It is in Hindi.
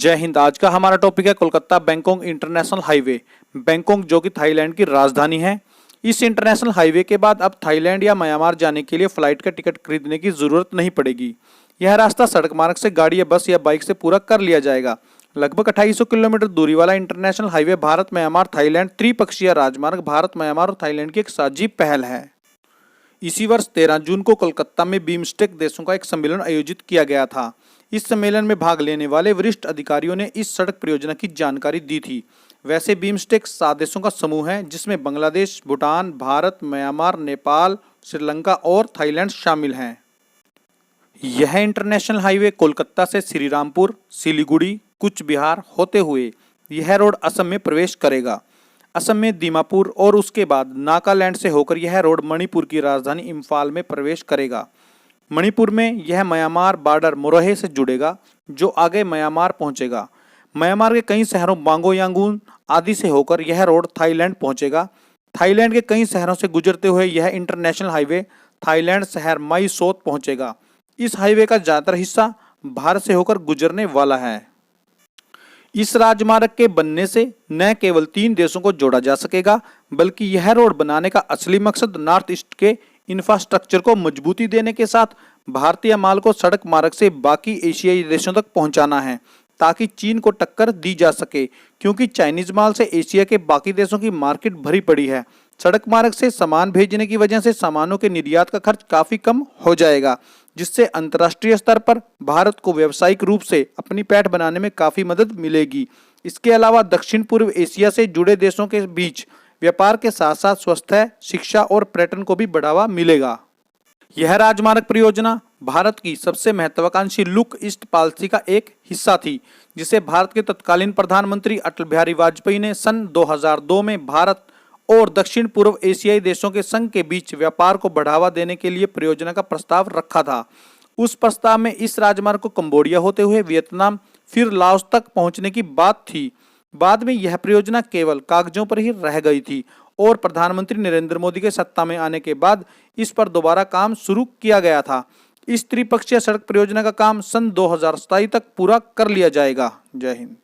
जय हिंद। आज का हमारा टॉपिक है Kolkata Bangkok international highway. Bangkok जो कि थाईलैंड की राजधानी है। इस इंटरनेशनल हाईवे के बाद अब थाईलैंड या म्यांमार जाने के लिए फ्लाइट का टिकट खरीदने की जरूरत नहीं पड़ेगी। यह रास्ता सड़क मार्ग से गाड़ी या बस या बाइक से पूरा कर लिया जाएगा। लगभग 2800 किलोमीटर दूरी वाला international highway Bharat Myanmar Thailand त्रिपक्षीय राजमार्ग भारत म्यांमार और थाईलैंड की एक साझी पहल है। इसी वर्ष 13 जून को कोलकाता में बिम्स्टेक देशों का एक सम्मेलन आयोजित किया गया था। इस सम्मेलन में भाग लेने वाले वरिष्ठ अधिकारियों ने इस सड़क परियोजना की जानकारी दी थी। वैसे बिम्स्टेक 7 देशों का समूह है जिसमें बांग्लादेश, भूटान, भारत, म्यांमार, नेपाल, श्रीलंका और थाईलैंड शामिल हैं। यह इंटरनेशनल हाईवे कोलकाता से श्रीरामपुर, सिलीगुड़ी, कूच बिहार होते हुए यह रोड असम में प्रवेश करेगा। असम में दीमापुर और उसके बाद नागालैंड से होकर यह रोड मणिपुर की राजधानी इम्फाल में प्रवेश करेगा। मणिपुर में यह म्यांमार बॉर्डर मोरोहे से जुड़ेगा जो आगे म्यांमार पहुंचेगा। म्यांमार के कई शहरों बांगो यांगून आदि से होकर यह रोड थाईलैंड पहुंचेगा। थाईलैंड के कई शहरों से गुजरते हुए यह इंटरनेशनल हाईवे थाईलैंड शहर माई सोत पहुंचेगा। इस हाईवे का ज्यादातर हिस्सा भारत से होकर गुजरने वाला है। इस राजमार्ग के बनने से न केवल 3 देशों को जोड़ा जा सकेगा बल्कि यह रोड बनाने का असली मकसद नॉर्थ ईस्ट के इंफ्रास्ट्रक्चर को मजबूती देने के साथ भारतीय माल को सड़क मार्ग से बाकी एशियाई देशों तक पहुंचाना है ताकि चीन को टक्कर दी जा सके, क्योंकि चाइनीज माल से एशिया के बाकी देशों की मार्केट भरी पड़ी है। सड़क मार्ग से सामान भेजने की वजह से सामानों के निर्यात का खर्च काफी कम हो जाएगा, जिससे अंतर्राष्ट्रीय स्तर पर भारत को व्यावसायिक रूप से अपनी पैठ बनाने में काफी मदद मिलेगी। इसके अलावा दक्षिण पूर्व एशिया से जुड़े देशों के बीच व्यापार के साथ साथ स्वास्थ्य, शिक्षा और पर्यटन को भी बढ़ावा मिलेगा। यह राजमार्ग परियोजना भारत की सबसे महत्वाकांक्षी लुक ईस्ट पॉलिसी का एक हिस्सा थी, जिसे भारत के तत्कालीन प्रधानमंत्री अटल बिहारी वाजपेयी ने सन 2002 में भारत और दक्षिण पूर्व एशियाई देशों के संघ के बीच व्यापार को बढ़ावा देने के लिए परियोजना का प्रस्ताव रखा था। उस प्रस्ताव में इस राजमार्ग को कंबोडिया होते हुए वियतनाम फिर लाओस तक पहुंचने की बात थी। बाद में यह परियोजना केवल कागजों पर ही रह गई थी और प्रधानमंत्री नरेंद्र मोदी के सत्ता में आने के बाद इस पर दोबारा काम शुरू किया गया था। इस त्रिपक्षीय सड़क परियोजना का काम सन 2027 तक पूरा कर लिया जाएगा। जय हिंद।